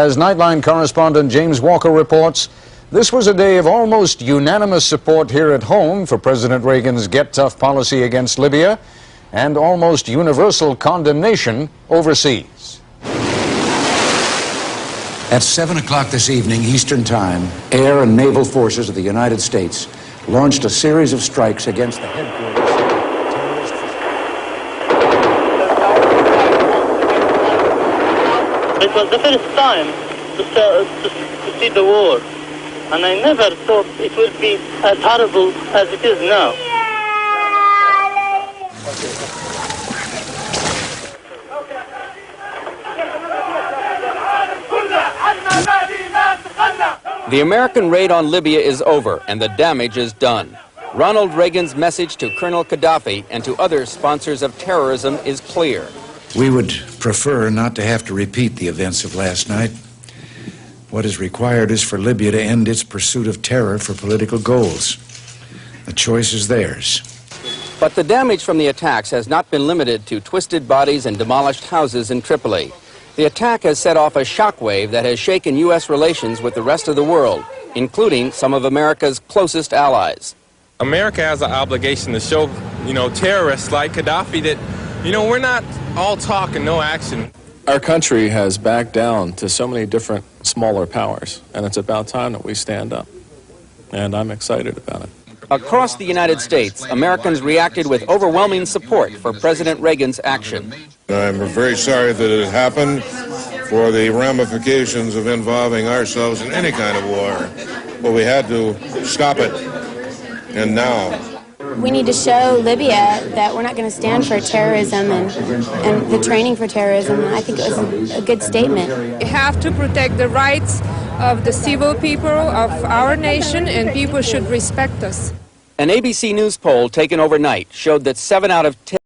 As Nightline correspondent James Walker reports, this was a day of almost unanimous support here at home for President Reagan's Get Tough policy against Libya and almost universal condemnation overseas. At 7 o'clock this evening, Eastern Time, air and naval forces of the United States launched a series of strikes against the headquarters. It was the first time to see the war, and I never thought it would be as horrible as it is now. The American raid on Libya is over, and the damage is done. Ronald Reagan's message to Colonel Gaddafi and to other sponsors of terrorism is clear. We would prefer not to have to repeat the events of last night. What is required is for Libya to end its pursuit of terror for political goals. The choice is theirs. But the damage from the attacks has not been limited to twisted bodies and demolished houses in Tripoli. The attack has set off a shockwave that has shaken U.S. relations with the rest of the world, including some of America's closest allies. America has an obligation to show, terrorists like Gaddafi that, we're not all talk and no action. Our country has backed down to so many different smaller powers, and it's about time that we stand up. And I'm excited about it. Across the United States, Americans reacted with overwhelming support for President Reagan's action. I'm very sorry that it happened for the ramifications of involving ourselves in any kind of war. But we had to stop it. And now we need to show Libya that we're not going to stand for terrorism and the training for terrorism. And I think it was a good statement. We have to protect the rights of the civil people of our nation, and people should respect us. An ABC News poll taken overnight showed that 7 out of 10